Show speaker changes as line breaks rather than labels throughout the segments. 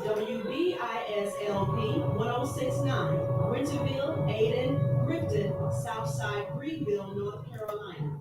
WBISLP 1069, Winterville, Aden, Grifton, Southside, Greenville, North Carolina.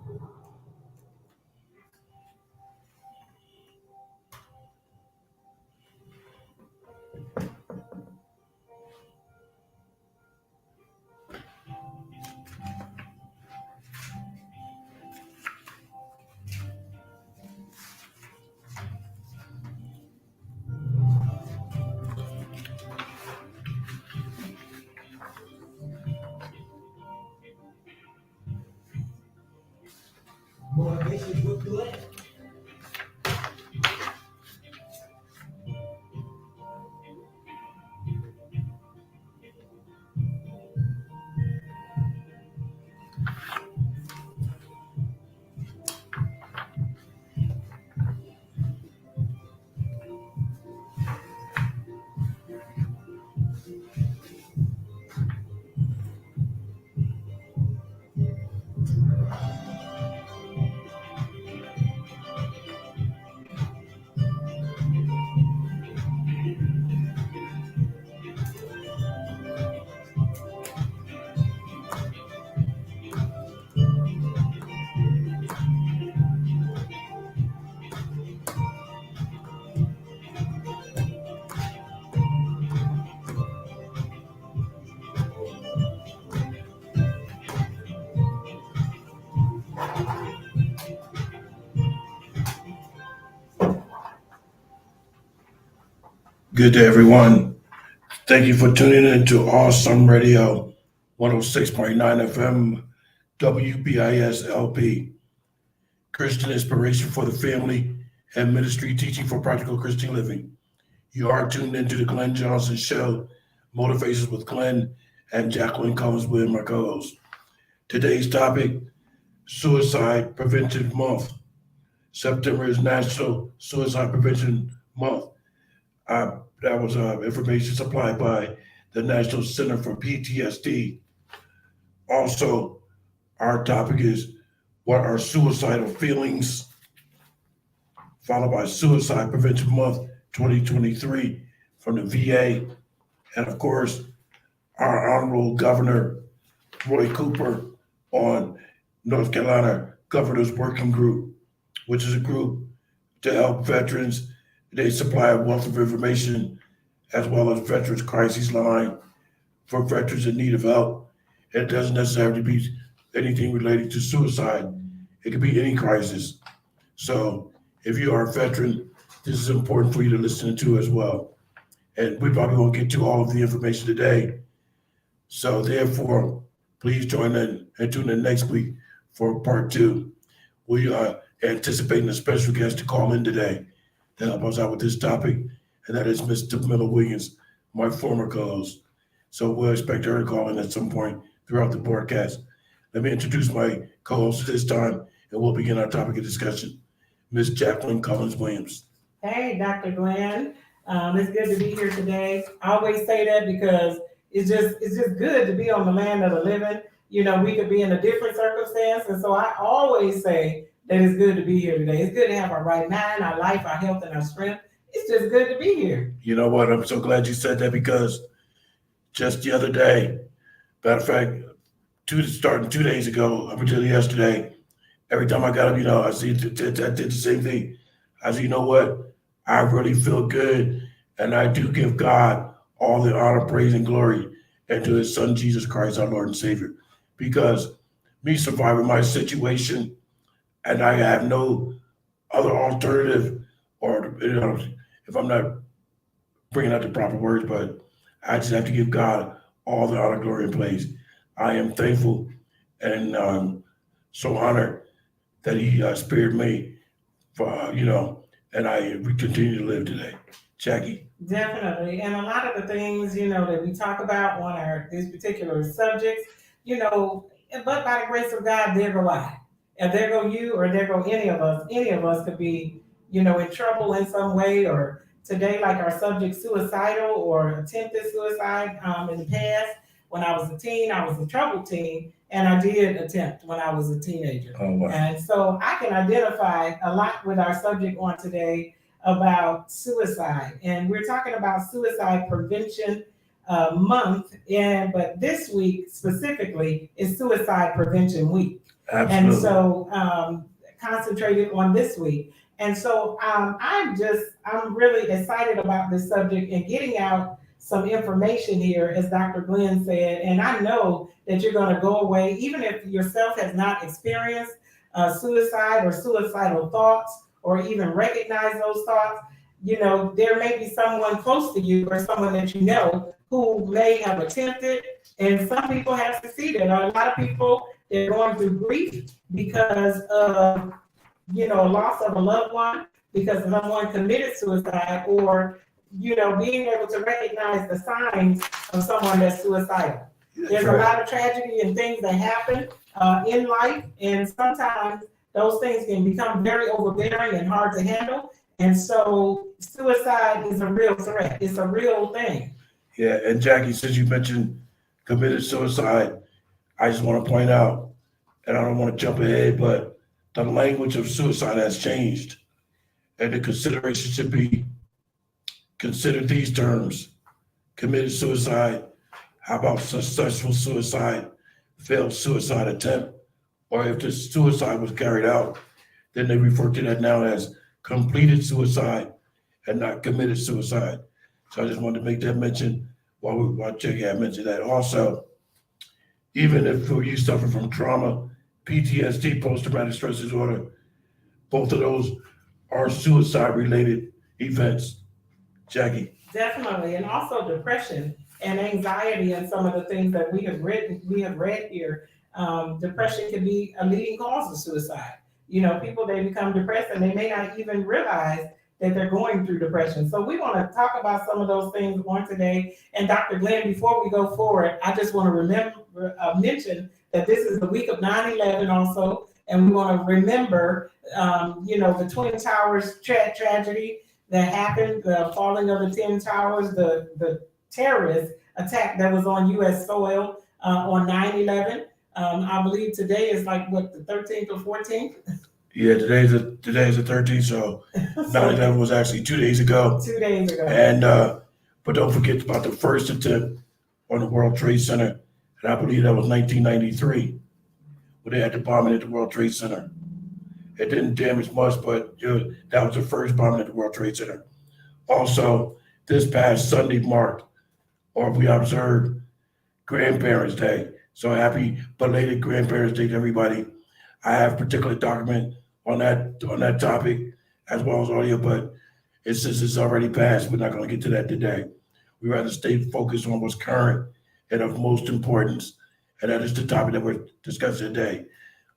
Motivation with Glenn.
Good day, everyone. Thank you for tuning in to Awesome Radio 106.9 FM WBIS LP. Christian Inspiration for the Family and Ministry Teaching for Practical Christian Living. You are tuned into the Glenn Johnson Show, Motivations with Glenn and Jacqueline Collins with my co-host. Today's topic, Suicide Prevention Month. September is National Suicide Prevention Month. That was information supplied by the National Center for PTSD. Also, our topic is what are suicidal feelings, followed by Suicide Prevention Month 2023 from the VA. And of course, our Honorable Governor Roy Cooper on North Carolina Governor's Working Group, which is a group to help veterans. They supply a wealth of information as well as Veterans Crisis Line for veterans in need of help. It doesn't necessarily be anything related to suicide. It could be any crisis. So if you are a veteran, this is important for you to listen to as well. And we probably won't get to all of the information today. So therefore, please join in and tune in next week for part 2. We are anticipating a special guest to call in today to help us out with this topic, and that is Mr. Miller Williams, my former co-host. So we'll expect her to call in at some point throughout the broadcast. Let me introduce my co-host at this time, and we'll begin our topic of discussion. Ms. Jacqueline Collins Williams.
Hey, Dr. Glenn. It's good to be here today. I always say that because it's just good to be on the land of the living. You know, we could be in a different circumstance, and so I always say that it's good to be here today. It's good to have our right mind, our life, our health, and our strength. It's just good to be here.
You know what? I'm so glad you said that because just the other day, matter of fact, starting 2 days ago, up until yesterday, every time I got up, I did the same thing. I said, you know what? I really feel good, and I do give God all the honor, praise, and glory, and to His Son, Jesus Christ, our Lord and Savior. Because me surviving my situation, and I have no other alternative, or if I'm not bringing out the proper words, but I just have to give God all the honor, glory, and praise. I am thankful and so honored that He spared me for, and we continue to live today. Jackie.
Definitely. And a lot of the things, that we talk about on these particular subjects, but by the grace of God, there go I. And there go you, or there go any of us. Any of us could be, in trouble in some way, or today, like our subject, suicidal or attempted suicide in the past. when I was a teen. I was a troubled teen, and I did attempt when I was a teenager.
Oh, wow.
And so I can identify a lot with our subject on today about suicide. And we're talking about suicide prevention month, but this week specifically is Suicide Prevention Week.
Absolutely.
And so concentrated on this week. And so I'm really excited about this subject and getting out some information here, as Dr. Glenn said. And I know that you're going to go away, even if yourself has not experienced suicide or suicidal thoughts, or even recognize those thoughts. You know, there may be someone close to you or someone that you know who may have attempted, and some people have succeeded. A lot of people, they're going through grief because of, loss of a loved one, because someone committed suicide, or, being able to recognize the signs of someone that's suicidal. There's a lot of tragedy and things that happen in life, and sometimes those things can become very overbearing and hard to handle. And so suicide is a real threat. It's a real thing.
Yeah, and Jackie, since you mentioned committed suicide, I just want to point out, and I don't want to jump ahead, but the language of suicide has changed. And the consideration should be consider these terms: committed suicide, how about successful suicide, failed suicide attempt, or if the suicide was carried out, then they refer to that now as completed suicide and not committed suicide. So I just wanted to make that mention while Jackie had mentioned that. Also, even if you suffer from trauma, PTSD, post-traumatic stress disorder, both of those are suicide-related events. Jackie.
Definitely, and also depression and anxiety, and some of the things that we have read here. Depression can be a leading cause of suicide. People, they become depressed and they may not even realize that they're going through depression. So we want to talk about some of those things on today. And Dr. Glenn, before we go forward, I just want to mention that this is the week of 9/11 also, and we want to remember, the Twin Towers tragedy that happened, the falling of the Twin Towers, the terrorist attack that was on U.S. soil on 9/11. I believe today is like what, the 13th or 14th?
Yeah, today's the 13th, so 9/11 was actually 2 days ago.
2 days ago.
And but don't forget about the first attempt on the World Trade Center, and I believe that was 1993, when they had the bombing at the World Trade Center. It didn't damage much, but that was the first bombing at the World Trade Center. Also, this past Sunday we observed Grandparents' Day. So happy belated Grandparents' Day to everybody. I have a particular document on that topic as well as audio, but since it's already passed, we're not going to get to that today. We rather stay focused on what's current and of most importance, and that is the topic that we're discussing today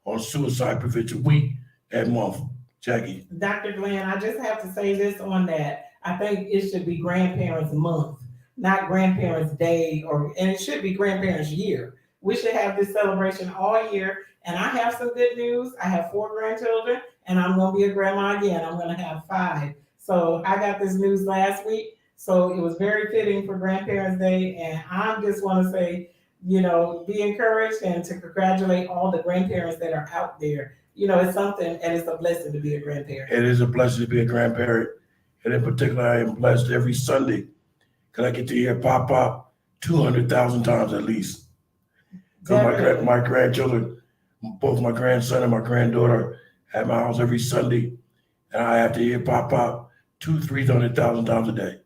on Suicide Prevention Week and month. Jackie.
Dr. Glenn, I just have to say this on that. I think it should be Grandparents Month, not Grandparents Day, and it should be Grandparents Year. We should have this celebration all year. And I have some good news. I have 4 grandchildren, and I'm going to be a grandma again. I'm going to have 5. So I got this news last week. So it was very fitting for Grandparents Day. And I just want to say, be encouraged and to congratulate all the grandparents that are out there. It's something, and it's a blessing to be a grandparent.
It is a blessing to be a grandparent. And in particular, I am blessed every Sunday because I get to hear Pop 200,000 times at least. Because my grandchildren, both my grandson and my granddaughter, at my house every Sunday, and I have to hear Pop 200,000-300,000 times a day.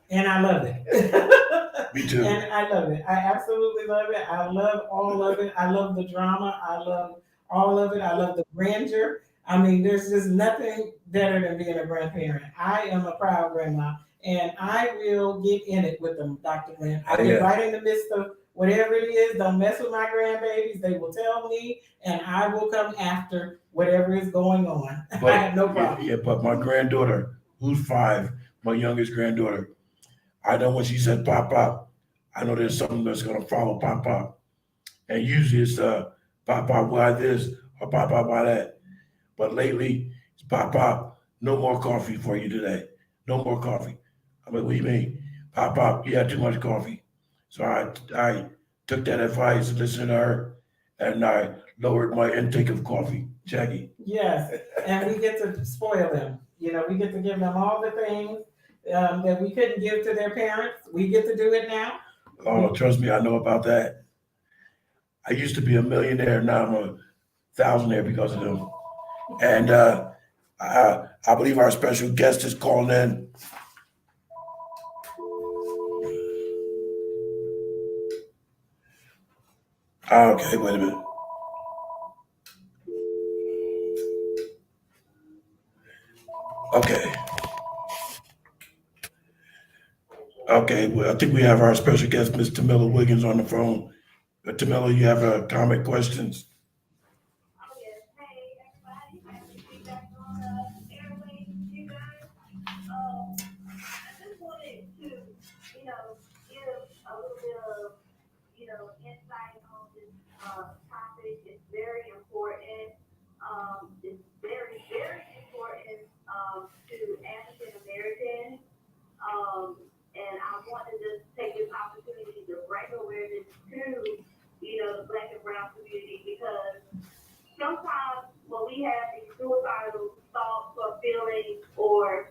And I love it.
Me too.
And I love it. I absolutely love it. I love all of it. I love the drama. I love all of it. I love the grandeur. I mean, there's just nothing better than being a grandparent. I am a proud grandma, and I will get in it with them, Dr. Glenn. I get right in the midst of whatever it is. Don't mess with my grandbabies. They will tell me, and I will come after whatever is going on. I have no problem.
Yeah, but my granddaughter, who's 5, my youngest granddaughter, I know when she said Pop, I know there's something that's going to follow Pop. And usually it's Pop, why this, or Pop, why that. But lately, it's Pop, no more coffee for you today. No more coffee. I'm like, what do you mean? Pop, you had too much coffee. So I took that advice and listened to her, and I lowered my intake of coffee. Jackie.
Yes, and we get to spoil them. We get to give them all the things that we couldn't give to their parents. We get to do it now.
Oh, trust me, I know about that. I used to be a millionaire. Now I'm a thousandaire because of them. And I believe our special guest is calling in. Okay, wait a minute. Okay. Okay, well, I think we have our special guest, Ms. Tamila Wiggins, on the phone. Tamila, you have comment questions?
Oh, yes. Hey, everybody. Happy to be back on the airwaves with you guys. I just wanted to, give a little bit of, insight on this topic. It's very important. It's very, very important to African Americans. And I want to just take this opportunity to bring awareness to, the Black and Brown community because sometimes when we have these suicidal thoughts or feelings, or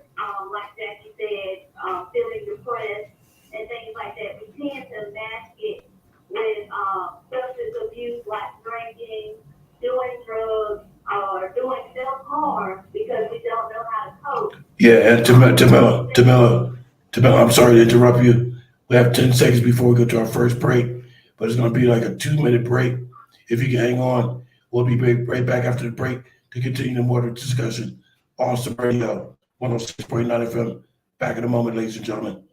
like Jackie said, feeling depressed and things like that, we tend to mask it with substance abuse like drinking, doing drugs, or doing self-harm because we don't know how to cope.
Yeah, and Tamila, I'm sorry to interrupt you. We have 10 seconds before we go to our first break, but it's going to be like a 2-minute break. If you can hang on, we'll be right back after the break to continue the more discussion. Awesome Radio, 106.9 FM. Back in a moment, ladies and gentlemen.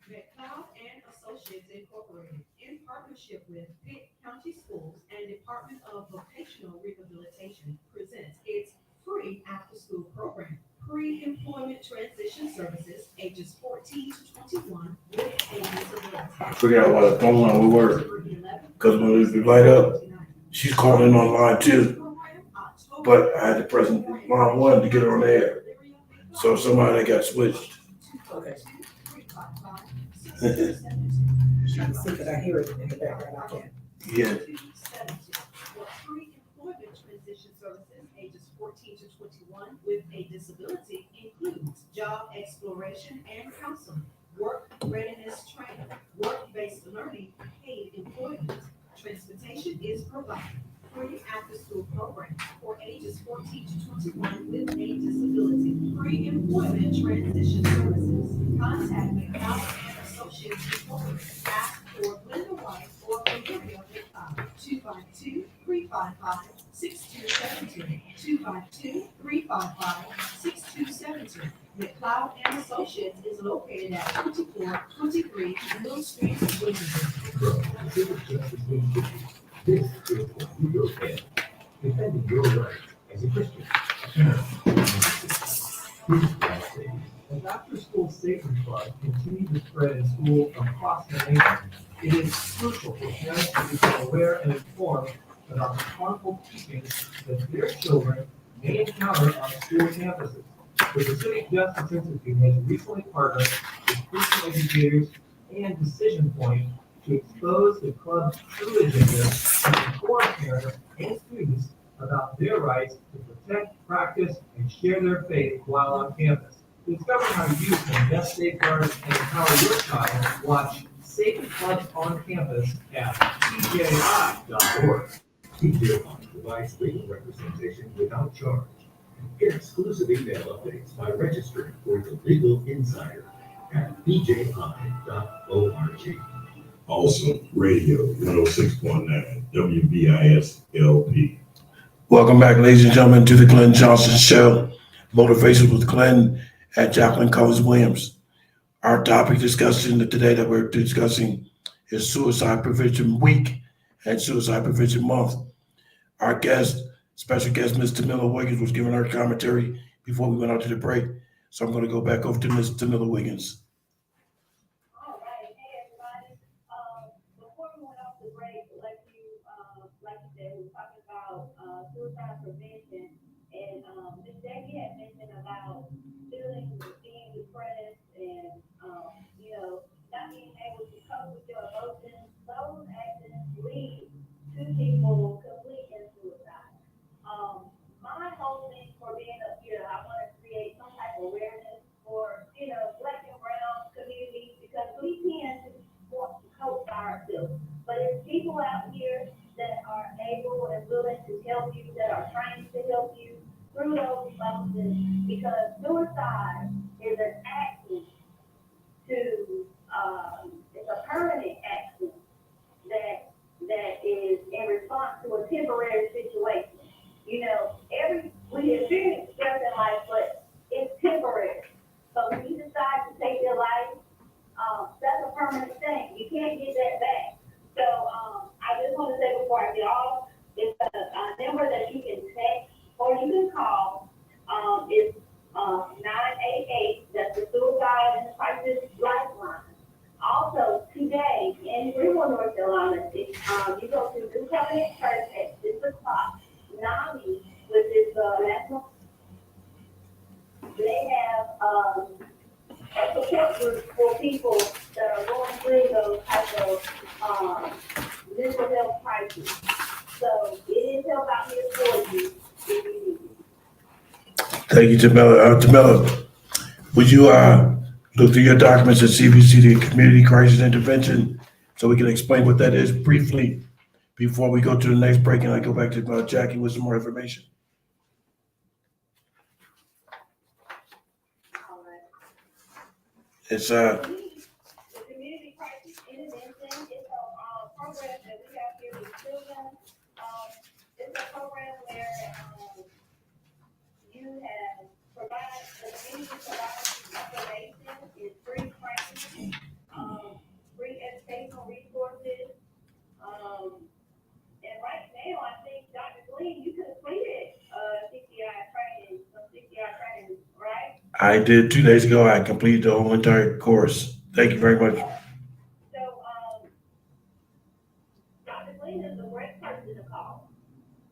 McLeod and Associates Incorporated, in partnership with Pitt County Schools and Department of Vocational Rehabilitation, presents its free after-school program, pre-employment transition services, ages 14 to 21, with a disability.
Figure out why the phone line will work. Because when we light up, she's calling online too. But I had to press line 1 to get her on the air. So somebody got switched.
Okay. Trying to see that I hear it in the background. I can.
Yeah.
Pre-employment transition services, ages 14 to 21, with a disability includes job exploration and counseling, work readiness training, work-based learning, paid employment. Transportation is provided. Free after-school program for ages 14 to 21 with a disability. Pre-employment transition services. Contact McDowell and Associates Incorporated. Ask for Linda White or Olivia McLeod. 252-355-6272. 252-355-6272. McLeod and Associates is located at 2423 Mill Street, Williamsburg.
This is what you look at, defending your rights as a Christian. As after-school statement clubs continue to spread in schools across the nation, it is crucial for parents to become aware and informed about the harmful teachings that their children may encounter on school campuses. The Pacific Justice Institute has recently partnered with Christian educators and Decision Point to expose the club's true agenda and inform parents and students about their rights to protect, practice, and share their faith while on campus. To discover how you can best safeguard and empower your child, watch Sacred Clubs on Campus at tji.org.
TJ provides legal representation without charge. Get exclusive email updates by registering for the Legal Insider at bji.org.
Also, Radio 106.9 WBIS LP.
Welcome back, ladies and gentlemen, to the Glenn Johnson Show. Motivations with Glenn and Jacqueline Collins-Williams. Our topic discussion today that we're discussing is Suicide Prevention Week and Suicide Prevention Month. Our special guest, Ms. Tamila Wiggins, was giving her commentary before we went out to the break. So I'm going to go back over to Ms. Tamila Wiggins.
All right. Hey, everybody. Before we went off the break, like you said, we were talking about suicide prevention, and Ms. Jackie had mentioned about being depressed and because suicide is an action to, it's a permanent action that is in response to a temporary situation. You know, we experience stress in life, but it's temporary. So when you decide to take your life, that's a permanent thing. You can't get that back. So, I just want to say before I get off, it's a number that you can text or you can call. It's 988, that's the Suicide and Crisis Lifeline. Also, today in Greenville, North Carolina, you go to New Covenant Church at 6 o'clock. NAMI, which is the national, they have a support group for people that are going through those types of mental health crises. So it is help out here for you if you need it.
Thank you, Jamila. Jamila, would you look through your documents and see if you see the community crisis intervention so we can explain what that is briefly before we go to the next break and I go back to Jackie with some more information?
All right.
It's
The community crisis intervention is a program that we have here with children. It's a program where you have provided, the community provides information, it's free training, free educational resources. And right now, I think, Dr. Glenn, you completed some CPI training, right?
I did 2 days ago. I completed the whole entire course. Thank you very much.
So, Dr. Glenn is a great person to call.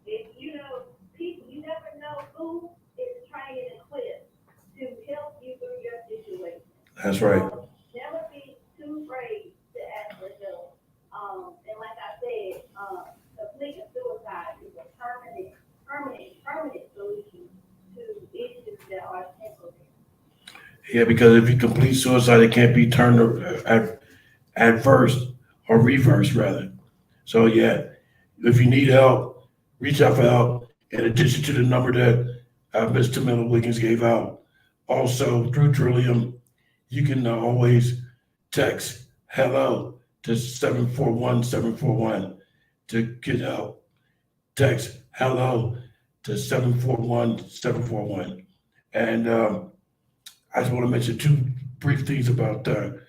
If you know people, you never know who is trained and equipped to help you through your situation.
That's right.
Never be too afraid to ask for help. And like I said, completing suicide is a permanent solution to issues that are temporary.
Yeah, because if you complete suicide, it can't be turned adverse or reversed rather. So yeah, if you need help, reach out for help. In addition to the number that Ms. Tamila Wiggins gave out, also through Trillium, you can always text hello to 741-741 to get help. Text hello to 741-741. And I just want to mention two brief things about the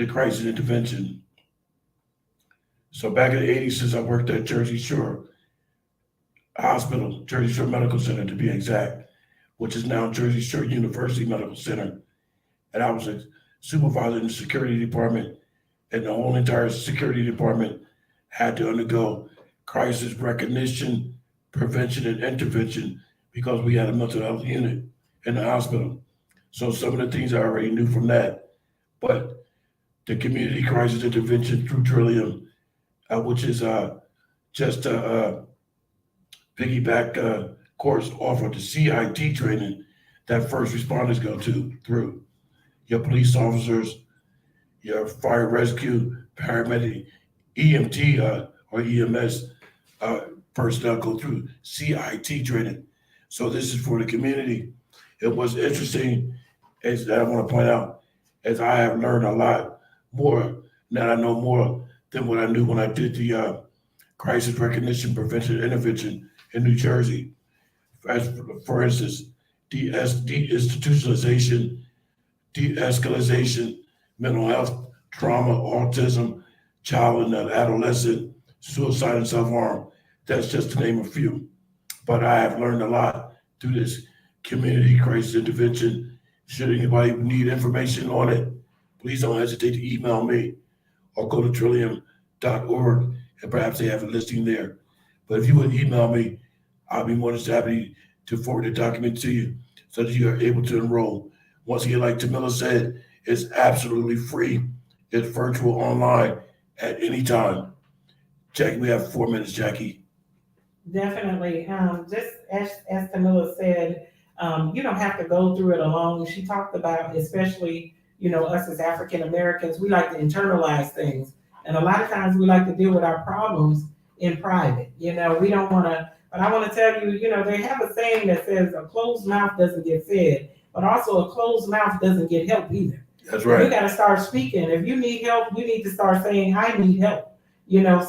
crisis intervention. So back in the 80s, since I worked at Jersey Shore Hospital, Jersey Shore Medical Center to be exact, which is now Jersey Shore University Medical Center, and I was a supervisor in the security department, and the whole entire security department had to undergo crisis recognition, prevention, and intervention because we had a mental health unit in the hospital. So some of the things I already knew from that, but the community crisis intervention through Trillium, which is just a piggyback course off of the CIT training that first responders go through. Your police officers, your fire rescue, paramedic, EMT or EMS personnel go through CIT training. So this is for the community. It was interesting, as I want to point out, as I have learned a lot more, now I know more than what I knew when I did the crisis recognition, prevention, and intervention in New Jersey. As for instance, deinstitutionalization, de-escalation, mental health, trauma, autism, child and adolescent, suicide and self-harm. That's just to name a few. But I have learned a lot through this community crisis intervention. Should anybody need information on it, please don't hesitate to email me or go to trillium.org and perhaps they have a listing there. But if you would email me, I'll be more than happy to forward the document to you so that you are able to enroll. Once again, like Tamila said, it's absolutely free. It's virtual online at any time. Jackie, we have 4 minutes, Jackie.
Definitely. Just as Tamila said, you don't have to go through it alone. She talked about, especially, us as African Americans, we like to internalize things. And a lot of times we like to deal with our problems in private. We don't want to But I want to tell you, they have a saying that says a closed mouth doesn't get fed, but also a closed mouth doesn't get help either.
That's
You
right.
got to start speaking. If you need help, you need to start saying, I need help.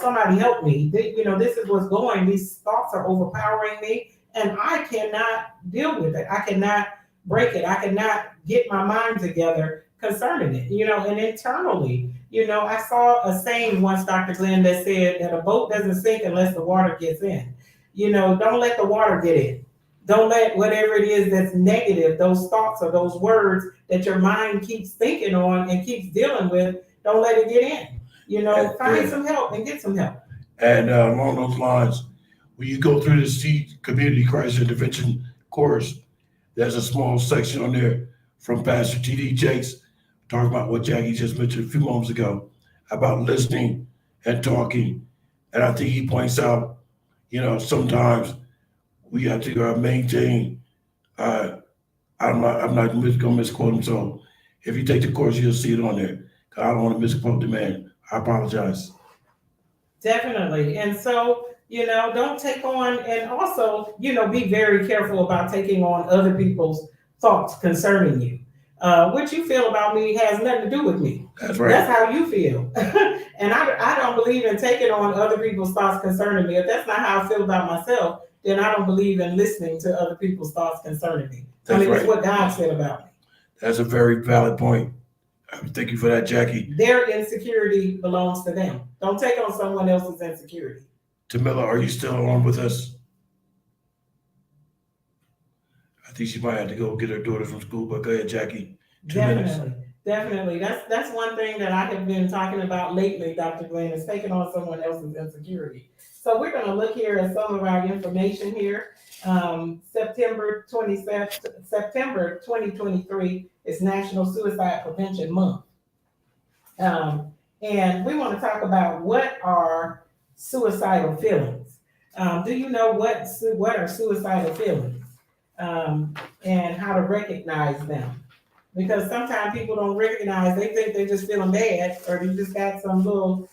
Somebody help me. This is what's going. These thoughts are overpowering me, and I cannot deal with it. I cannot break it. I cannot get my mind together concerning it. And internally, I saw a saying once, Dr. Glenn, that said that a boat doesn't sink unless the water gets in. Don't let the water get in. Don't let whatever it is that's negative, those thoughts or those words that your mind keeps thinking on and keeps dealing with, don't let it get in. Find some help and get some help.
And along those lines, when you go through the C Community Crisis Intervention course, there's a small section on there from Pastor T.D. Jakes talking about what Jackie just mentioned a few moments ago about listening and talking. And I think he points out, sometimes we have to maintain. I'm not going to misquote him. So if you take the course, you'll see it on there. I don't want to misquote the man. I apologize.
Definitely. And so, don't take on, and also, be very careful about taking on other people's thoughts concerning you. What you feel about me has nothing to do with me.
That's right.
That's how you feel. And I don't believe in taking on other people's thoughts concerning me. If that's not how I feel about myself, then I don't believe in listening to other people's thoughts concerning me.
That's right.
It's what God said about me.
That's a very valid point. Thank you for that, Jackie.
Their insecurity belongs to them. Don't take on someone else's insecurity.
Tamila, are you still on with us? I think she might have to go get her daughter from school, but go ahead, Jackie. 2 minutes.
Definitely. That's one thing that I have been talking about lately, Dr. Glenn, is taking on someone else's insecurity. So we're going to look here at some of our information here. September 2023 is National Suicide Prevention Month. And we want to talk about what are suicidal feelings. Do you know what are suicidal feelings? And how to recognize them? Because sometimes people don't recognize, they think they're just feeling bad, or they just got some little,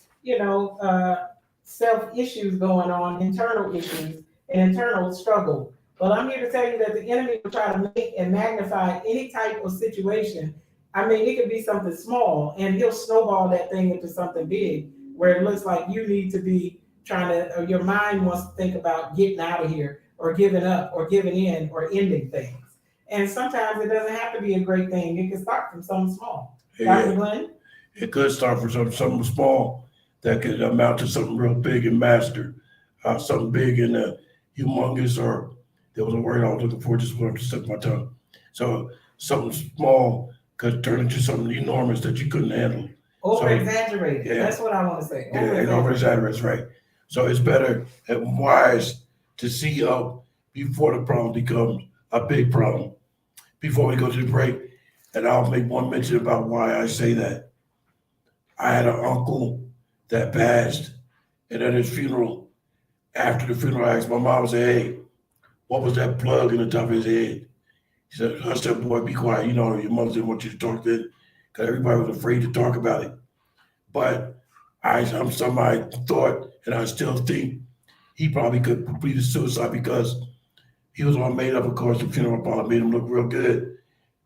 self issues going on, internal issues, and internal struggle. Well, I'm here to tell you that the enemy will try to make and magnify any type of situation. I mean, it could be something small, and he'll snowball that thing into something big, where it looks like you need to be or your mind wants to think about getting out of here, or giving up, or giving in, or ending things. And sometimes it doesn't have to be a great thing. It can start from something small. Dr. Glenn?
It could start from something small that could amount to something real big and master. Something big and humongous, or there was a word I was looking for, just wanted to slip my tongue. So something small could turn into something enormous that you couldn't handle.
Over-exaggerated. Yeah. That's what I want to say.
Over-exaggerated, right. So it's better and wise to see up before the problem becomes a big problem. Before we go to the break, and I'll make one mention about why I say that. I had an uncle that passed, and at his funeral, after the funeral, I asked my mom, I said, hey, what was that plug in the top of his head? He said, hush that boy, be quiet. Your mother didn't want you to talk then, because everybody was afraid to talk about it. But I'm somebody thought, and I still think, he probably could complete a suicide because he was all made up. Of course, the funeral parlor made him look real good.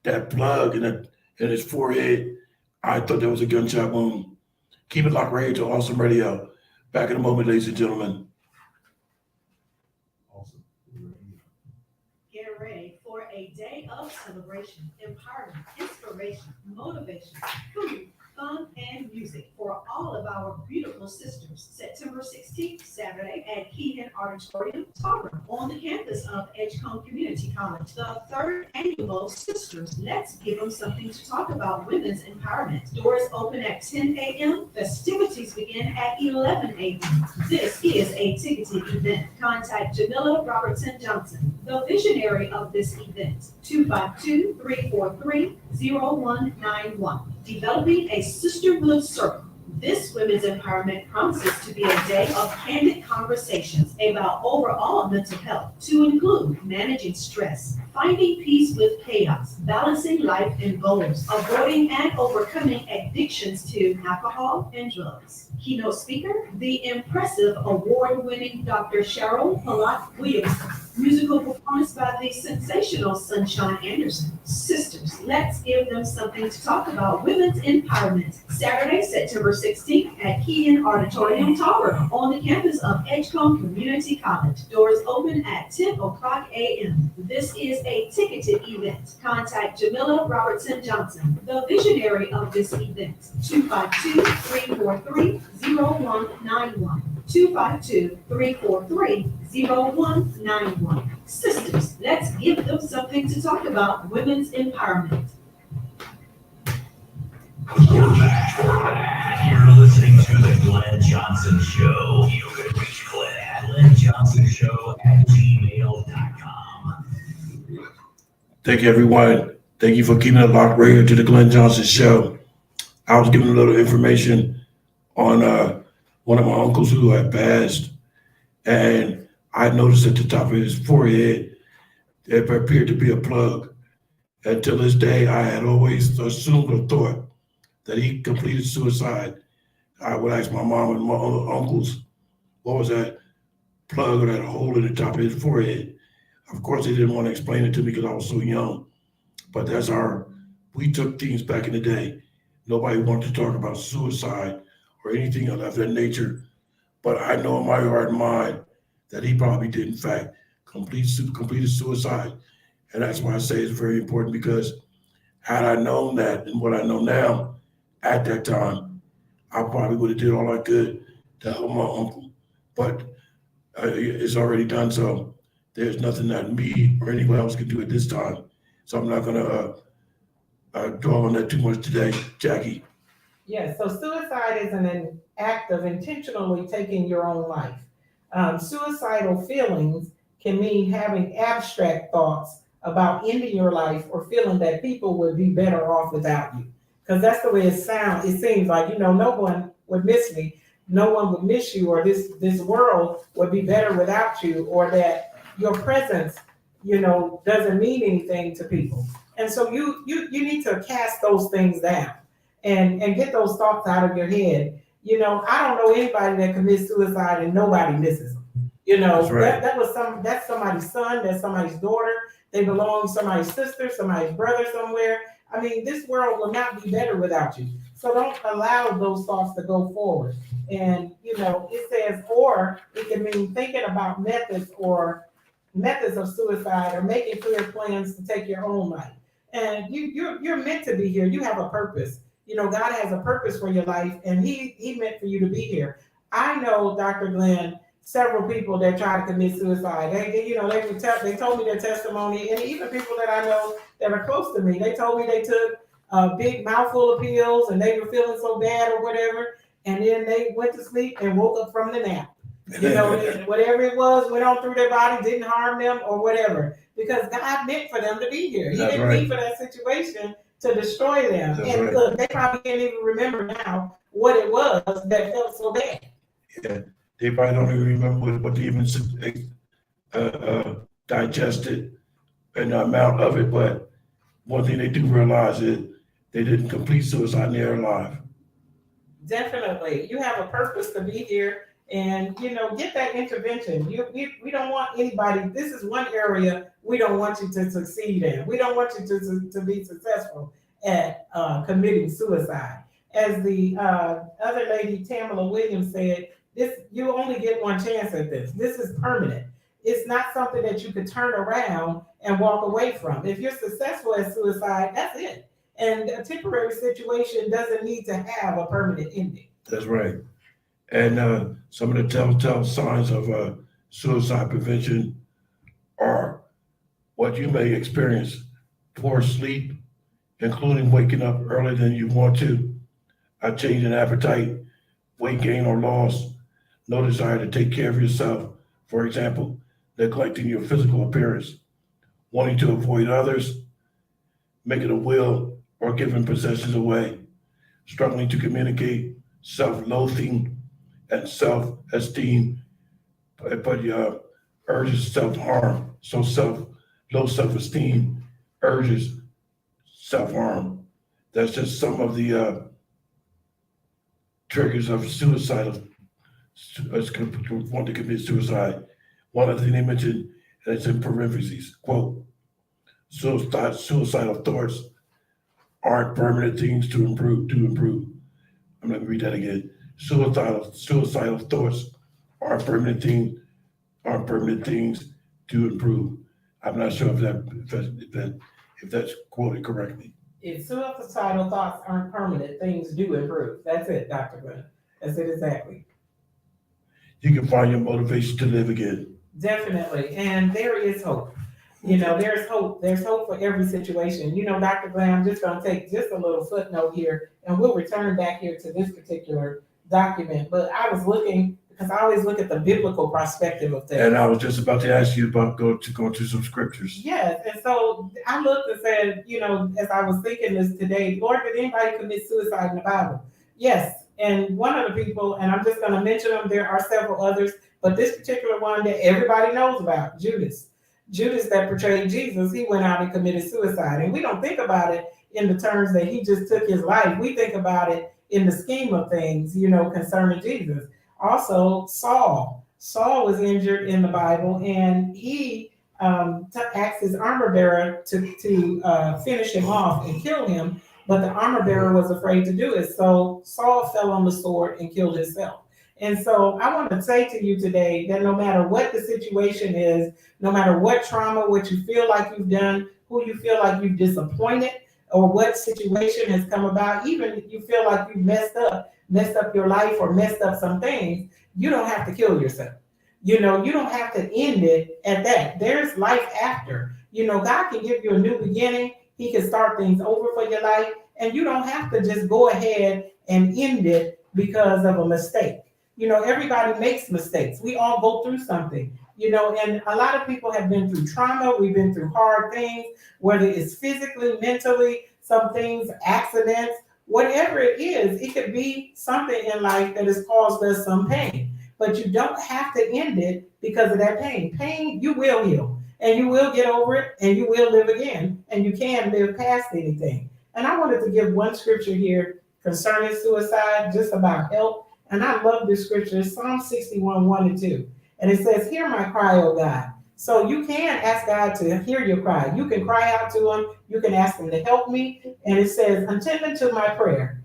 That plug in his forehead, I thought that was a gunshot wound. Keep it locked right here to Awesome Radio. Back in a moment, ladies and gentlemen.
Awesome.
Get ready for a day of celebration, empowerment, inspiration, motivation, food, fun, and music for all of our beautiful sisters. September 16th, Saturday at Keenan Auditorium, Auburn, on the campus of Edgecombe Community College. The third annual Sisters Let's Give Them Something to Talk About Women's Empowerment. Doors open at 10 a.m. Festivities begin at 11 a.m. This is a ticketed event. Contact Jamila Robertson Johnson, the visionary of this event, 252-343-0191. Developing a sisterhood circle, This Women's Empowerment promises to be a day of candid conversations about overall mental health, to include managing stress, finding peace with chaos, balancing life and goals, avoiding and overcoming addictions to alcohol and drugs. Keynote speaker, the impressive award-winning Dr. Cheryl Palat Williams. Musical performance by the sensational Sunshine Anderson. Sisters, let's give them something to talk about. Women's empowerment. Saturday, September 16th at Keyan Auditorium Tower on the campus of Edgecombe Community College. Doors open at 10 o'clock a.m. This is a ticketed event. Contact Jamila Robertson Johnson, the visionary of this event. 252-343-0191. 252-343-0191. Sisters, let's give them something to talk about. Women's empowerment.
You're listening to the Glenn Johnson Show. You can reach Glenn at GlennJohnsonShow@gmail.com.
Thank you, everyone. Thank you for keeping it locked right here to the Glenn Johnson Show. I was giving a little information on one of my uncles who had passed, and I noticed at the top of his forehead there appeared to be a plug. Until this day, I had always assumed or thought that he completed suicide. I would ask my mom and my uncles, what was that plug or that hole in the top of his forehead? Of course, they didn't want to explain it to me because I was so young. But that's we took things back in the day. Nobody wanted to talk about suicide or anything of that nature. But I know in my heart and mind that he probably did, in fact, completed suicide. And that's why I say it's very important, because had I known that and what I know now, at that time, I probably would have did all I could to help my uncle. But it's already done, so there's nothing that me or anyone else can do at this time. So I'm not going to dwell on that too much today. Jackie.
Yes, so suicide is an act of intentionally taking your own life. Suicidal feelings can mean having abstract thoughts about ending your life or feeling that people would be better off without you. Because that's the way it sounds. It seems like, no one would miss me, no one would miss you, or this world would be better without you, or that your presence, doesn't mean anything to people. And so you need to cast those things down and get those thoughts out of your head. I don't know anybody that commits suicide and nobody misses them.
That's right.
That's somebody's son, that's somebody's daughter. They belong to somebody's sister, somebody's brother somewhere. I mean, this world will not be better without you. So don't allow those thoughts to go forward. And, it says, or it can mean thinking about methods of suicide or making clear plans to take your own life. And you're meant to be here. You have a purpose. God has a purpose for your life, and he meant for you to be here. I know, Dr. Glenn, several people that try to commit suicide. They told me their testimony, and even people that I know that are close to me, they told me they took a big mouthful of pills and they were feeling so bad or whatever, and then they went to sleep and woke up from the nap. Whatever it was went on through their body, didn't harm them or whatever, because God meant for them to be here. He didn't mean for that situation to destroy them. Look, they probably can't even remember now what it was that felt so bad.
Yeah, they probably don't even remember what they even digested and the amount of it. But one thing they do realize is they didn't complete suicide and they're alive.
Definitely. You have a purpose to be here, and get that intervention. We don't want anybody. This is one area we don't want you to succeed in. We don't want you to be successful at committing suicide. As the other lady, Tamala Williams, said, you only get one chance at this. This is permanent. It's not something that you could turn around and walk away from. If you're successful at suicide, that's it. And a temporary situation doesn't need to have a permanent ending.
That's right. And some of the telltale signs of suicide prevention are what you may experience: poor sleep, including waking up earlier than you want to, a change in appetite, weight gain or loss, no desire to take care of yourself, for example, neglecting your physical appearance, wanting to avoid others, making a will or giving possessions away, struggling to communicate, self-loathing, and self-esteem, but urges self-harm. So low self-esteem urges self-harm. That's just some of the triggers of suicidal, want to commit suicide. One other thing they mentioned, and it's in parentheses, quote, suicidal thoughts aren't permanent things to improve. I'm going to read that again. Suicidal thoughts aren't permanent things to improve. I'm not sure if that's quoted correctly.
If suicidal thoughts aren't permanent, things do improve. That's it, Dr. Glenn. That's it exactly.
You can find your motivation to live again.
Definitely, and there is hope. You know, there's hope. There's hope for every situation. You know, Dr. Glenn, I'm just going to take just a little footnote here, and we'll return back here to this particular document. But I was looking, because I always look at the biblical perspective of things.
And I was just about to ask you about going to some scriptures.
Yes, and so I looked and said, you know, as I was thinking this today, Lord, did anybody commit suicide in the Bible? Yes, and one of the people, and I'm just going to mention them, there are several others, but this particular one that everybody knows about, Judas that portrayed Jesus, he went out and committed suicide. And we don't think about it in the terms that he just took his life. We think about it in the scheme of things, you know, concerning Jesus. Also, Saul was injured in the Bible, and he asked his armor bearer to finish him off and kill him, but the armor bearer was afraid to do it. So Saul fell on the sword and killed himself. And so I want to say to you today that no matter what the situation is, no matter what trauma, what you feel like you've done, who you feel like you've disappointed, or what situation has come about, even if you feel like you've messed up your life or messed up some things, you don't have to kill yourself. You know, you don't have to end it at that. There's life after. You know, God can give you a new beginning. He can start things over for your life, and you don't have to just go ahead and end it because of a mistake. You know, everybody makes mistakes. We all go through something, you know, and a lot of people have been through trauma. We've been through hard things, whether it's physically, mentally, some things, accidents, whatever it is. It could be something in life that has caused us some pain, but you don't have to end it because of that pain. Pain, you will heal, and you will get over it, and you will live again, and you can live past anything. And I wanted to give one scripture here concerning suicide, just about help. And I love this scripture, Psalm 61, 1 and 2. And it says, hear my cry, O God. So you can ask God to hear your cry. You can cry out to him. You can ask him to help me. And it says, attend unto my prayer.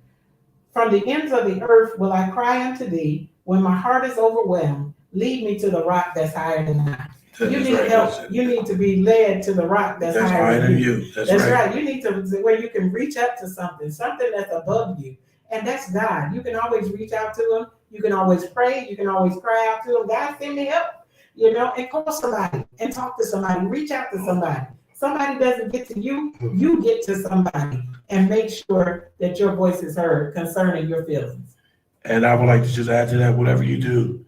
From the ends of the earth will I cry unto thee. When my heart is overwhelmed, lead me to the rock that's higher than I. You need help. You need to be led to the rock that's higher than you. That's right. You need to, where you can reach up to something that's above you. And that's God. You can always reach out to him. You can always pray. You can always cry out to him. God, send me help, you know, and call somebody and talk to somebody. Reach out to somebody. Somebody doesn't get to you, you get to somebody, and make sure that your voice is heard concerning your feelings.
And I would like to just add to that, whatever you do,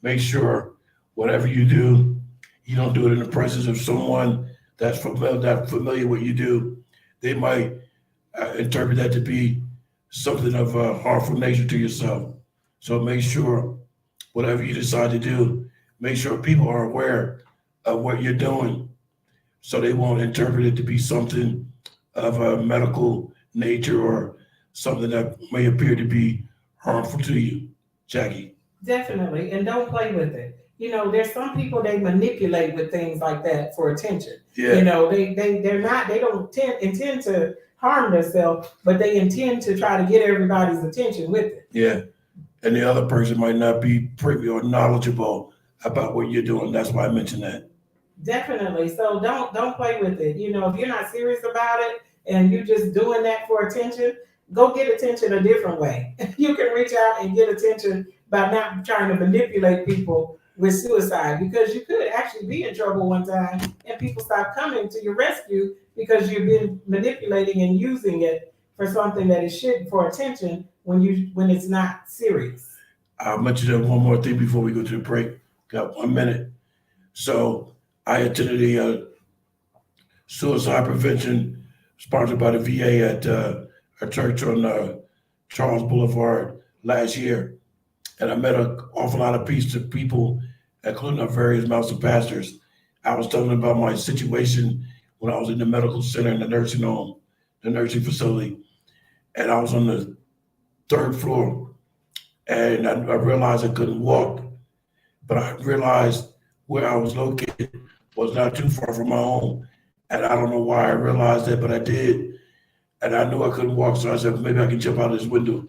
make sure whatever you do, you don't do it in the presence of someone that's familiar with what you do. They might interpret that to be something of a harmful nature to yourself. So make sure whatever you decide to do, make sure people are aware of what you're doing so they won't interpret it to be something of a medical nature or something that may appear to be harmful to you. Jackie.
Definitely, and don't play with it. You know, there's some people, they manipulate with things like that for attention.
Yeah.
You know, they don't intend to harm themselves, but they intend to try to get everybody's attention with it.
Yeah. And the other person might not be privy or knowledgeable about what you're doing. That's why I mentioned that.
Definitely. So don't play with it. You know, if you're not serious about it and you're just doing that for attention, go get attention a different way. You can reach out and get attention by not trying to manipulate people with suicide, because you could actually be in trouble one time and people stop coming to your rescue because you've been manipulating and using it for something that it should, for attention, when it's not serious.
I'll mention one more thing before we go to the break. Got 1 minute. So I attended a suicide prevention sponsored by the VA at a church on Charles Boulevard last year, and I met an awful lot of people, including various amounts of pastors. I was telling them about my situation when I was in the medical center in the nursing home, the nursing facility, and I was on the 3rd floor, and I realized I couldn't walk, but I realized where I was located was not too far from my home, and I don't know why I realized that, but I did, and I knew I couldn't walk, so I said, maybe I can jump out of this window.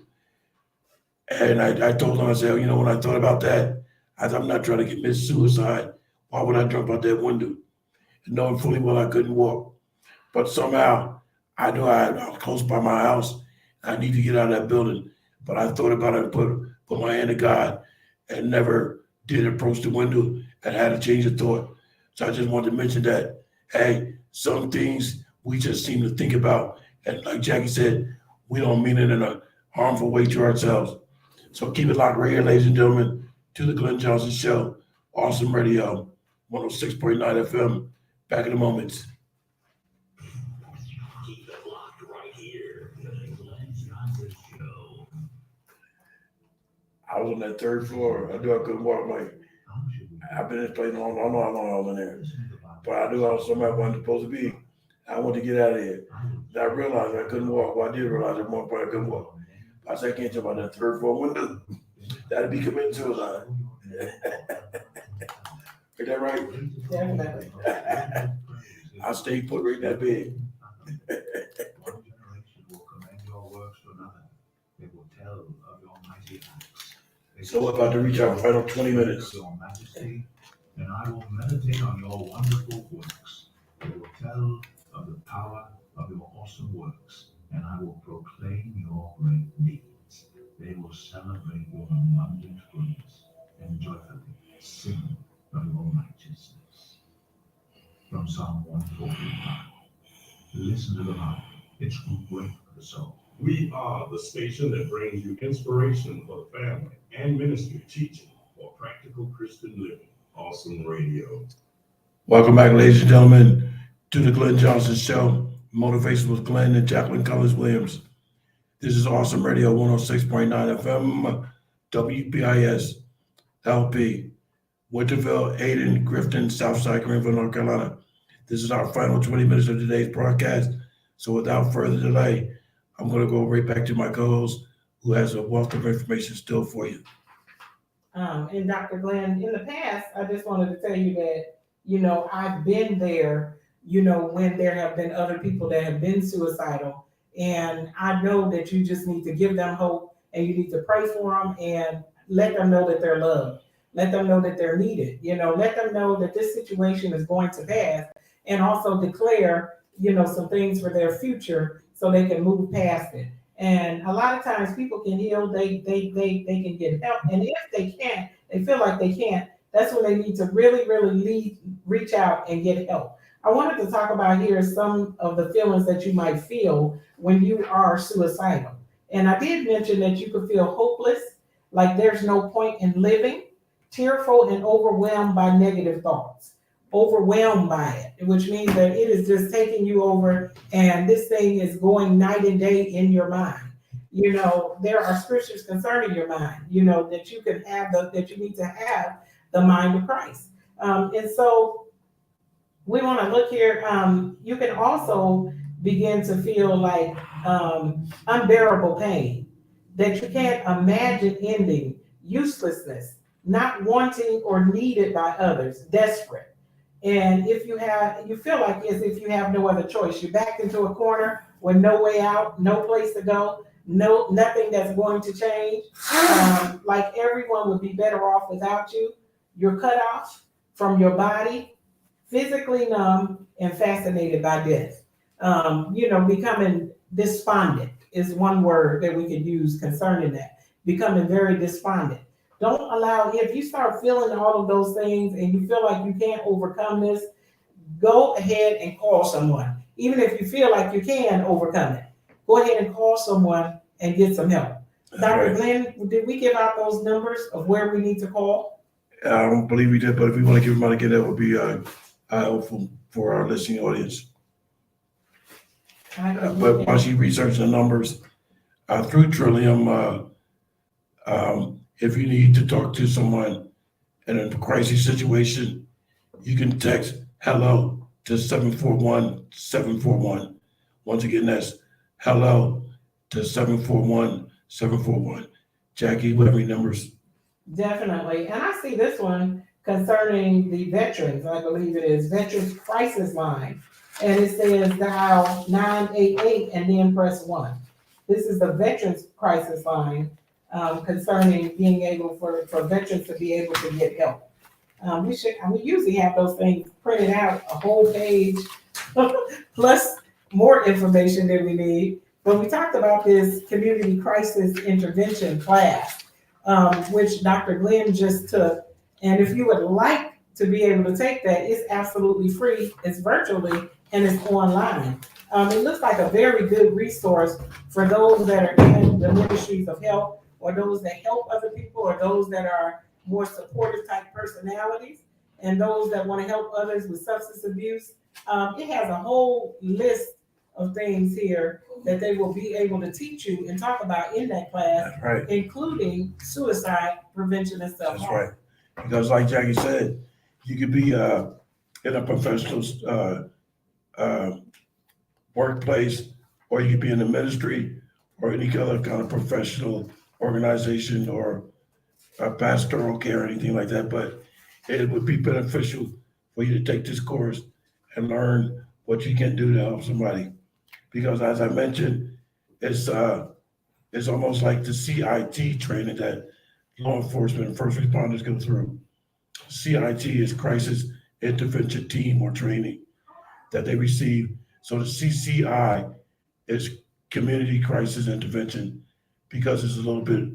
And I told them, I said, you know, when I thought about that, I said, I'm not trying to commit suicide. Why would I jump out that window? And knowing fully well I couldn't walk. But somehow I knew I was close by my house. I need to get out of that building. But I thought about it and put my hand to God and never did approach the window and had a change of thought. So I just wanted to mention that, hey, some things we just seem to think about. And like Jackie said, we don't mean it in a harmful way to ourselves. So keep it locked right here, ladies and gentlemen, to the Glenn Johnson Show. Awesome Radio, 106.9 FM. Back in a moment.
Keep it locked right here to the Glenn Johnson Show.
I was on that 3rd floor. I knew I couldn't walk. I've been in this place long. I don't know how long I was in there. But I knew I was somewhere I wasn't supposed to be. I wanted to get out of here. And I realized I couldn't walk. Well, I did realize at one point I couldn't walk. I said, I can't jump out that 3rd floor window. That'd be committing suicide. Is that right?
Definitely.
I stayed put right in that bed.
One generation will commend your works to another. They will tell of your mighty acts.
So we're about to reach our final 20 minutes.
Your majesty, and I will meditate on your wonderful works. They will tell of the power of your awesome works, and I will proclaim your great deeds. They will celebrate your abundant goodness and joyfully sing of your righteousness. From Psalm 145. Listen to the Bible. It's great for the soul.
We are the station that brings you inspiration for the family and ministry teaching for practical Christian living. Awesome Radio.
Welcome back, ladies and gentlemen, to the Glenn Johnson Show. Motivation with Glenn and Jacqueline Collins-Williams. This is Awesome Radio, 106.9 FM, WBIS, LP, Winterville, Ayden, Grifton, Southside, Greenville, North Carolina. This is our final 20 minutes of today's broadcast. So without further delay, I'm going to go right back to my co-host, who has a wealth of information still for you.
And Dr. Glenn, in the past, I just wanted to tell you that, you know, I've been there, you know, when there have been other people that have been suicidal. And I know that you just need to give them hope and you need to pray for them and let them know that they're loved. Let them know that they're needed. You know, let them know that this situation is going to pass and also declare, you know, some things for their future so they can move past it. And a lot of times people can heal, they can get help. And if they can't, they feel like they can't, that's when they need to really reach out and get help. I wanted to talk about here some of the feelings that you might feel when you are suicidal. And I did mention that you could feel hopeless, like there's no point in living, tearful and overwhelmed by negative thoughts, overwhelmed by it, which means that it is just taking you over and this thing is going night and day in your mind. You know, there are scriptures concerning your mind, you know, that you can have, that you need to have the mind of Christ. And so we want to look here. You can also begin to feel like unbearable pain that you can't imagine ending, uselessness, not wanting or needed by others, desperate. And if you feel like as if you have no other choice, you're backed into a corner with no way out, no place to go, nothing that's going to change. Like everyone would be better off without you. You're cut off from your body, physically numb and fascinated by death. You know, becoming despondent is one word that we could use concerning that. Becoming very despondent. Don't allow, if you start feeling all of those things and you feel like you can't overcome this, go ahead and call someone. Even if you feel like you can overcome it, go ahead and call someone and get some help. Dr.
Right.
Glenn, did we give out those numbers of where we need to call?
I don't believe we did, but if we want to give them out again, that would be helpful for our listening audience. But while she researched the numbers, through Trillium, If you need to talk to someone in a crisis situation, you can text hello to 741-741. Once again, that's hello to 741-741. Jackie, what are your numbers?
Definitely. And I see this one concerning the veterans, I believe it is Veterans Crisis Line. And it says dial 988 and then press 1. This is the Veterans Crisis Line concerning being able for veterans to be able to get help. We usually have those things printed out, a whole page, plus more information than we need. But we talked about this community crisis intervention class, which Dr. Glenn just took. And if you would like to be able to take that, it's absolutely free, it's virtually, and it's online. It looks like a very good resource for those that are in the ministries of help, or those that help other people, or those that are more supportive type personalities, and those that want to help others with substance abuse. It has a whole list of things here that they will be able to teach you and talk about in that class,
That's right.
including suicide prevention and
That's
self-harm.
right. Because like Jackie said, you could be in a professional workplace, or you could be in the ministry, or any other kind of professional organization, or pastoral care or anything like that. But it would be beneficial for you to take this course and learn what you can do to help somebody. Because as I mentioned, it's almost like the CIT training that law enforcement and first responders go through. CIT is Crisis Intervention Team or training that they receive. So the CCI is Community Crisis Intervention, because it's a little bit,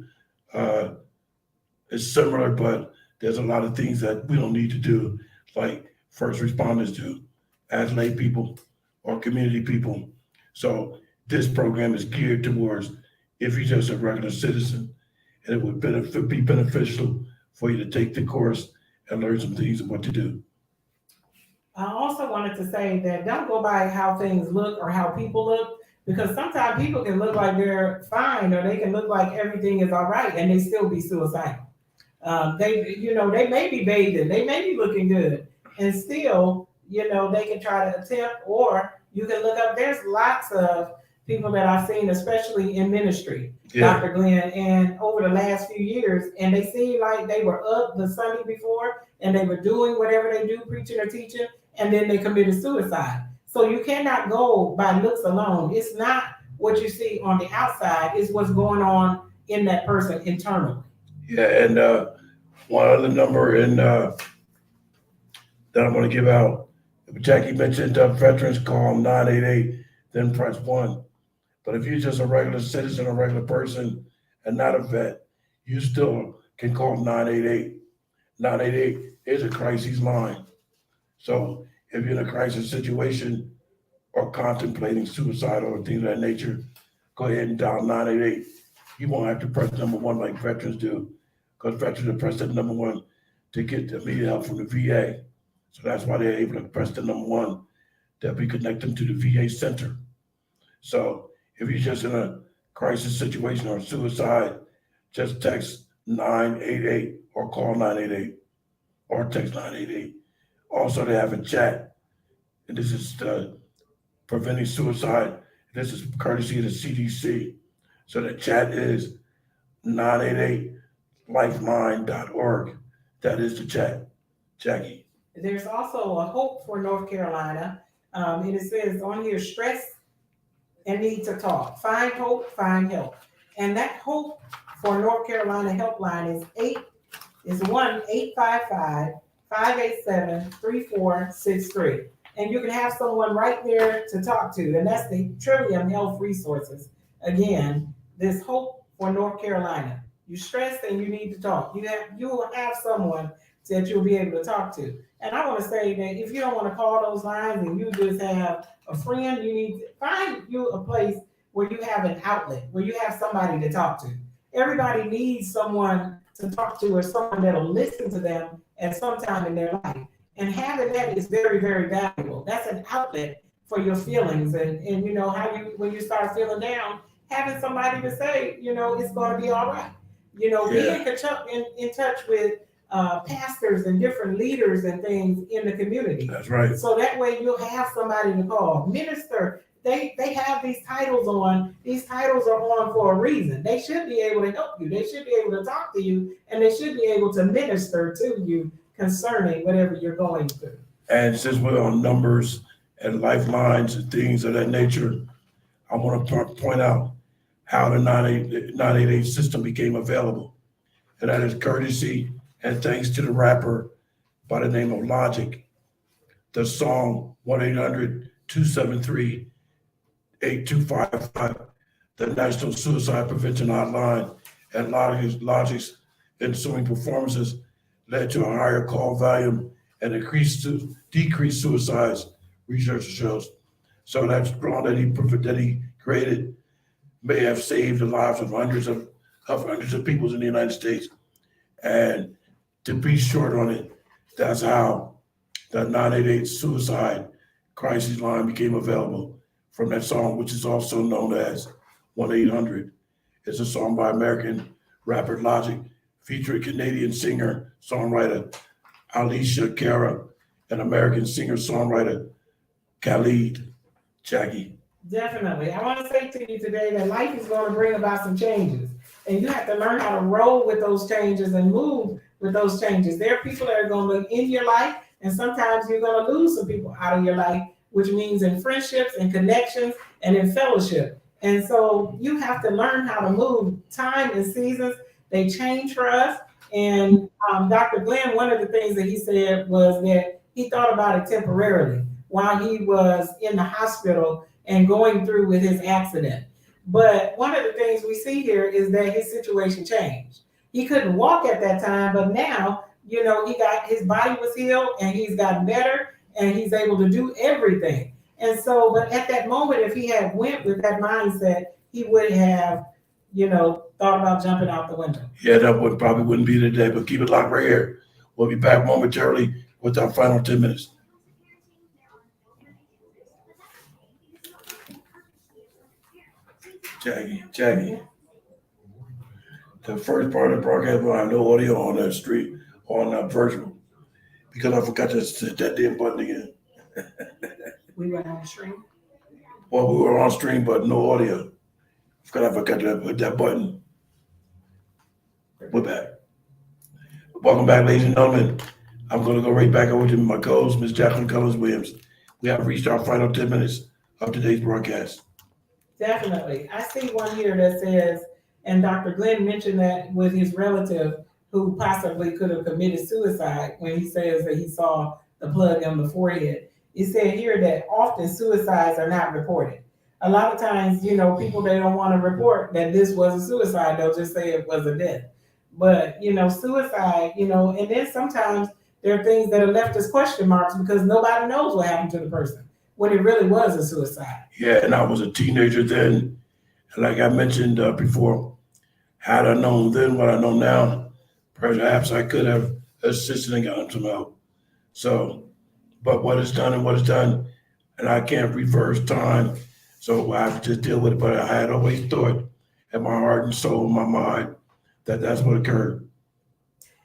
it's similar, but there's a lot of things that we don't need to do like first responders do as lay people or community people. So this program is geared towards if you're just a regular citizen, and it would be beneficial for you to take the course and learn some things of what to do.
I also wanted to say that don't go by how things look or how people look, because sometimes people can look like they're fine, or they can look like everything is all right and they still be suicidal. They may be bathing, they may be looking good, and still, they can try to attempt, or you can look up, there's lots of people that I've seen, especially in ministry,
Yeah,
Dr. Glenn, and over the last few years, and they seem like they were up the Sunday before, and they were doing whatever they do, preaching or teaching, and then they committed suicide. So you cannot go by looks alone. It's not what you see on the outside, it's what's going on in that person internally.
yeah, and one other number that I'm going to give out. Jackie mentioned veterans, call 988, then press 1. But if you're just a regular citizen, a regular person, and not a vet, you still can call 988. 988 is a crisis line. So if you're in a crisis situation or contemplating suicide or things of that nature, go ahead and dial 988. You won't have to press number 1 like veterans do, because veterans will press that number 1 to get immediate help from the VA. So that's why they're able to press the number 1 that we connect them to the VA center. So if you're just in a crisis situation or suicide, just text 988 or call 988 or text 988. Also, they have a chat, and this is preventing suicide. This is courtesy of the CDC. So the chat is 988lifeline.org. That is the chat. Jackie.
There's also a Hope for North Carolina. And it says on here, stress and need to talk. Find hope, find help. And that Hope for North Carolina helpline is 1-855-587-3463. And you can have someone right there to talk to. And that's the Trillium Health Resources. Again, this Hope for North Carolina. You're stressed and you need to talk. You will have someone that you'll be able to talk to. And I want to say that if you don't want to call those lines and you just have a friend, you need to find you a place where you have an outlet, where you have somebody to talk to. Everybody needs someone to talk to, or someone that'll listen to them at some time in their life. And having that is very, very valuable. That's an outlet for your feelings. And how when you start feeling down, having somebody to say, it's going to be all right. Be in touch with pastors and different leaders and things in the community.
That's right.
So that way you'll have somebody to call. Minister, they have these titles on. These titles are on for a reason. They should be able to help you. They should be able to talk to you, and they should be able to minister to you concerning whatever you're going through.
And since we're on numbers and lifelines and things of that nature, I want to point out how the 988 system became available. And that is courtesy and thanks to the rapper by the name of Logic. The song 1-800-273-8255, the National Suicide Prevention Hotline, and Logic's ensuing performances led to a higher call volume and decreased suicides, research shows. So that song that he created may have saved the lives of hundreds of people in the United States. And to be short on it, that's how the 988 suicide crisis line became available from that song, which is also known as 1-800. It's a song by American rapper Logic, featuring Canadian singer, songwriter Alicia Cara, and American singer-songwriter Khalid. Jackie.
Definitely. I want to say to you today that life is going to bring about some changes, and you have to learn how to roll with those changes and move with those changes. There are people that are going to be in your life, and sometimes you're going to lose some people out of your life, which means in friendships and connections and in fellowship. And so you have to learn how to move. Time and seasons, they change for us. And Dr. Glenn, one of the things that he said was that he thought about it temporarily while he was in the hospital and going through with his accident. But one of the things we see here is that his situation changed. He couldn't walk at that time, but now, his body was healed and he's gotten better and he's able to do everything. And so, but at that moment, if he had went with that mindset, he would have, thought about jumping out the window.
Yeah, that probably wouldn't be today, but keep it locked right here. We'll be back momentarily with our final 10 minutes. Jackie. The first part of the broadcast will have no audio on that street, on that virtual, because I forgot to hit that damn button again.
We were on stream?
Well, we were on stream, but no audio. I forgot to hit that button. We're back. Welcome back, ladies and gentlemen. I'm going to go right back over to my co-host, Ms. Jacqueline Cullins-Williams. We have reached our final 10 minutes of today's broadcast.
Definitely. I see one here that says, and Dr. Glenn mentioned that with his relative who possibly could have committed suicide when he says that he saw the blood on the forehead. It said here that often suicides are not reported. A lot of times, people, they don't want to report that this was a suicide. They'll just say it was a death. But, suicide, and then sometimes there are things that are left as question marks because nobody knows what happened to the person when it really was a suicide.
Yeah, and I was a teenager then. And like I mentioned before, had I known then what I know now, perhaps I could have assisted and gotten some help. So, but what is done and what is done, and I can't reverse time. So I have to just deal with it. But I had always thought in my heart and soul, in my mind, that that's what occurred.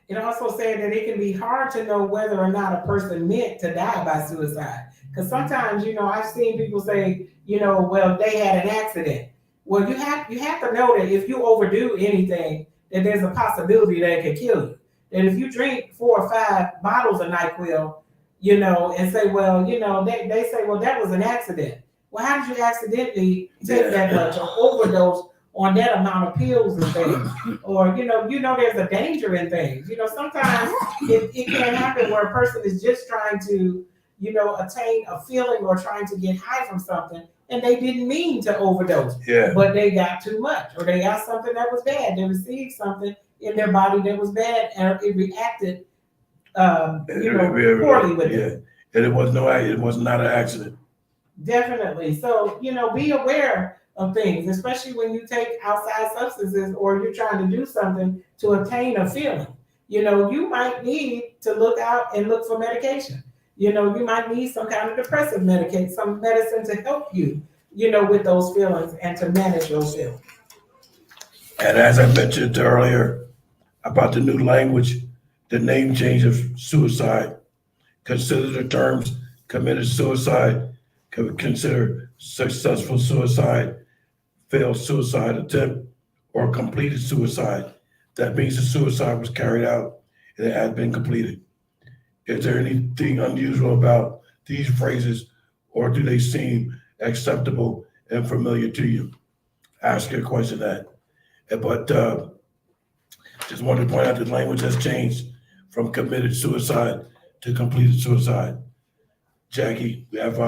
It also said that it can be hard to know whether or not a person meant to die by suicide. Because sometimes, I've seen people say, well, they had an accident. Well, you have to know that if you overdo anything, that there's a possibility that it could kill you. That if you drink 4 or 5 bottles of NyQuil, and say, well, they say, well, that was an accident. Well, how did you accidentally take that much or overdose on that amount of pills and things? Or, there's a danger in things. Sometimes it can happen where a person is just trying to, attain a feeling or trying to get high from something, and they didn't mean to overdose.
Yeah.
But they got too much, or they got something that was bad. They received something in their body that was bad, and it reacted, poorly with it.
And it was not an accident.
Definitely. So, be aware of things, especially when you take outside substances or you're trying to do something to obtain a feeling. You might need to look out and look for medication. You might need some kind of depressive medication, some medicine to help you, with those feelings and to manage those feelings.
And as I mentioned earlier, about the new language, the name change of suicide. Consider the terms committed suicide, consider successful suicide, failed suicide attempt, or completed suicide. That means the suicide was carried out and it had been completed. Is there anything unusual about these phrases, or do they seem acceptable and familiar to you? Ask your question that. But just wanted to point out that language has changed from committed suicide to completed suicide. Jackie, we have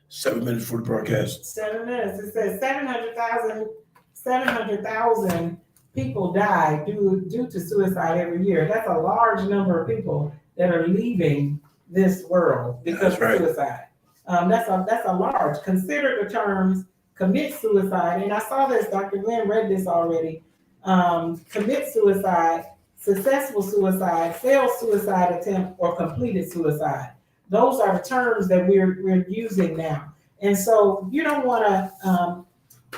7 minutes for the broadcast.
7 minutes. It says 700,000 people die due to suicide every year. That's a large number of people that are leaving this world because
That's right.
of suicide. That's a large. Consider the terms commit suicide, and I saw this. Dr. Glenn read this already. Commit suicide, successful suicide, failed suicide attempt, or completed suicide. Those are the terms that we're using now. And so you don't want to,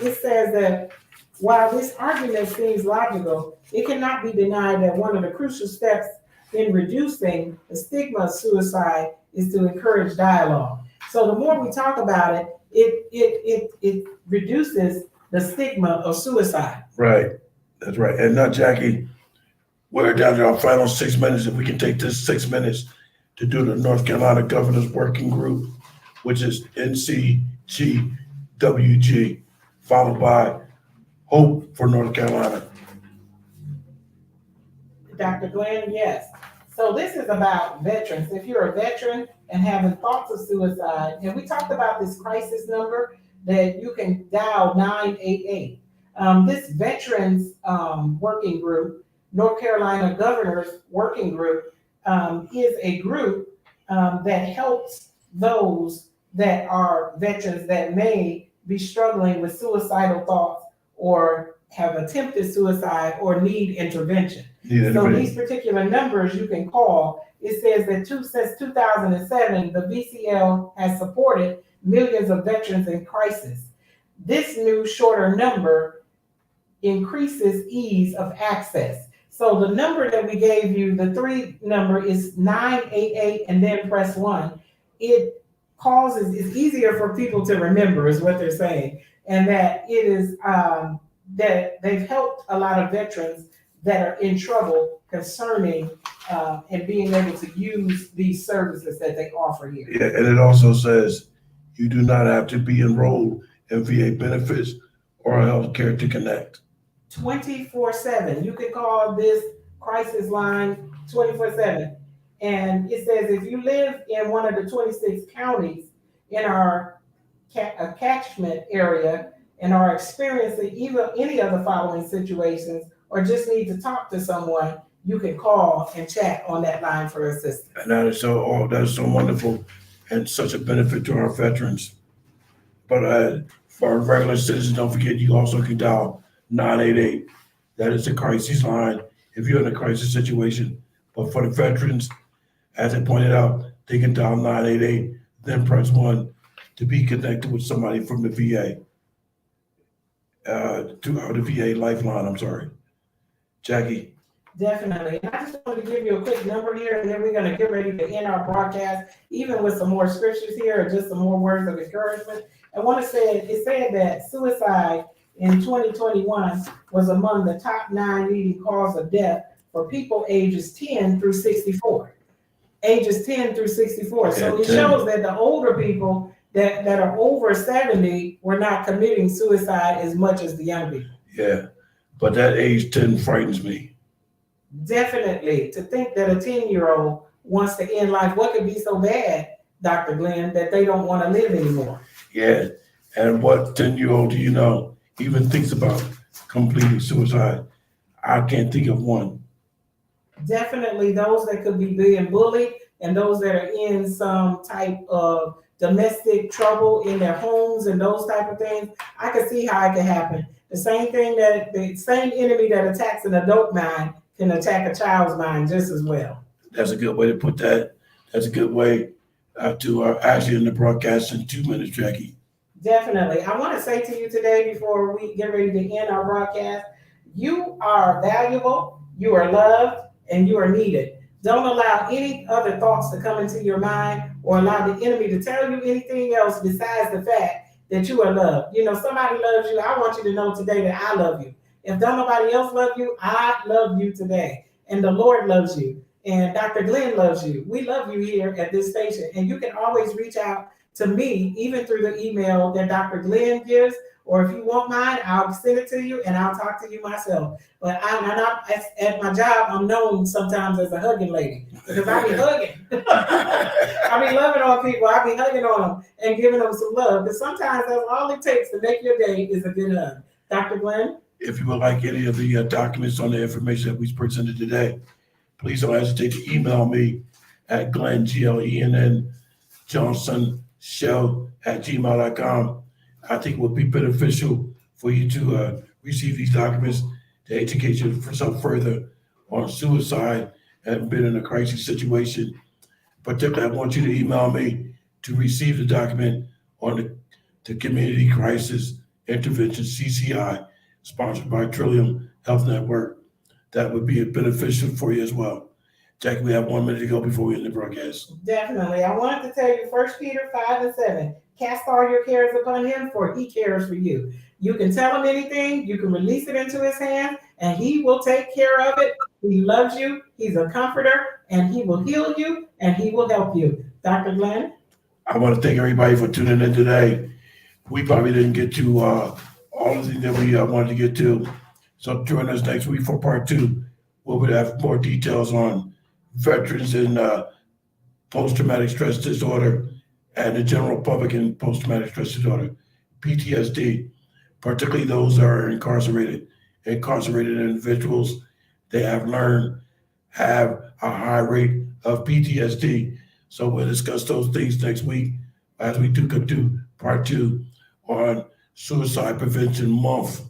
it says that while this argument seems logical, it cannot be denied that one of the crucial steps in reducing the stigma of suicide is to encourage dialogue. So the more we talk about it, it reduces the stigma of suicide.
Right. That's right. And now, Jackie, we're down to our final 6 minutes. If we can take this 6 minutes to do the North Carolina Governors Working Group, which is NCGWG, followed by Hope for North Carolina.
Dr. Glenn, yes. So this is about veterans. If you're a veteran and having thoughts of suicide, and we talked about this crisis number that you can dial 988. This veterans working group, North Carolina Governors Working Group, is a group that helps those that are veterans that may be struggling with suicidal thoughts or have attempted suicide or need intervention. So these particular numbers you can call. It says that since 2007, the VCL has supported millions of veterans in crisis. This new shorter number increases ease of access. So the number that we gave you, the 3 number is 988 and then press 1. It's easier for people to remember is what they're saying. And that it is, that they've helped a lot of veterans that are in trouble concerning and being able to use these services that they offer here.
Yeah, and it also says you do not have to be enrolled in VA benefits or health care to connect.
24/7. You can call this crisis line 24/7. And it says if you live in one of the 26 counties in our catchment area and are experiencing any of the following situations or just need to talk to someone, you can call and chat on that line for assistance.
And that is so wonderful and such a benefit to our veterans. But for our regular citizens, don't forget you also can dial 988. That is the crisis line if you're in a crisis situation. But for the veterans, as I pointed out, they can dial 988, then press 1 to be connected with somebody from the VA, the VA lifeline, I'm sorry. Jackie.
Definitely. And I just wanted to give you a quick number here, and then we're going to get ready to end our broadcast, even with some more scriptures here, or just some more words of encouragement. I want to say, it said that suicide in 2021 was among the top 9 leading cause of death for people ages 10 through 64. Ages 10 through 64. So it shows that the older people that are over 70 were not committing suicide as much as the young people.
Yeah, but that age 10 frightens me.
Definitely. To think that a 10-year-old wants to end life, what could be so bad, Dr. Glenn, that they don't want to live anymore?
Yeah, and what 10-year-old do you know even thinks about completing suicide? I can't think of one.
Definitely those that could be being bullied and those that are in some type of domestic trouble in their homes and those type of things. I could see how it could happen. The same enemy that attacks an adult mind can attack a child's mind just as well.
That's a good way to put that. That's a good way to actually end the broadcast in 2 minutes, Jackie.
Definitely. I want to say to you today, before we get ready to end our broadcast, you are valuable. You are loved and you are needed. Don't allow any other thoughts to come into your mind or allow the enemy to tell you anything else besides the fact that you are loved. You know, somebody loves you. I want you to know today that I love you. If don't nobody else love you, I love you today. And the Lord loves you. And Dr. Glenn loves you. We love you here at this station. And you can always reach out to me, even through the email that Dr. Glenn gives, or if you want mine, I'll send it to you and I'll talk to you myself. But at my job, I'm known sometimes as a hugging lady because I be hugging. I be loving on people. I be hugging on them and giving them some love. Because sometimes that's all it takes to make your day is a good hug. Dr. Glenn?
If you would like any of the documents on the information that we presented today, please don't hesitate to email me at Glenn, Glenn Johnson Show at gmail.com. I think it would be beneficial for you to receive these documents to educate you for some further on suicide and been in a crisis situation. Particularly, I want you to email me to receive the document on the Community Crisis Intervention CCI, sponsored by Trillium Health Network. That would be beneficial for you as well. Jackie, we have 1 minute to go before we end the broadcast.
Definitely. I wanted to tell you 1 Peter 5:7. Cast all your cares upon him, for he cares for you. You can tell him anything, you can release it into his hands, and he will take care of it. He loves you, he's a comforter, and he will heal you, and he will help you. Dr. Glenn?
I want to thank everybody for tuning in today. We probably didn't get to all the things that we wanted to get to. So join us next week for part 2, where we'll have more details on veterans and post-traumatic stress disorder and the general public in post-traumatic stress disorder, PTSD, particularly those that are incarcerated. Incarcerated individuals, they have a high rate of PTSD. So we'll discuss those things next week as we do part 2 on Suicide Prevention Month,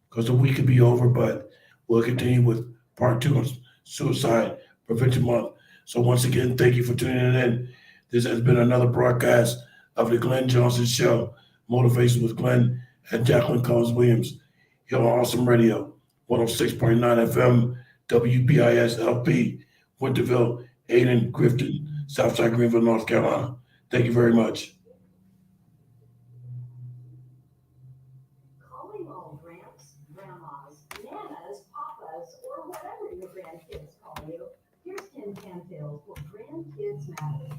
because the week could be over, but we'll continue with part 2 on Suicide Prevention Month. So once again, thank you for tuning in. This has been another broadcast of the Glenn Johnson Show, Motivation with Glenn and Jacqueline Collins-Williams, here on Awesome Radio, 106.9 FM, WBIS LP, Winterville, Aden, Grifton, Southside Greenville, North Carolina. Thank you very much.
Calling all gramps, grandmas, nanas, papas, or whatever your grandkids call you. Here's 10 Tales where grandkids matter.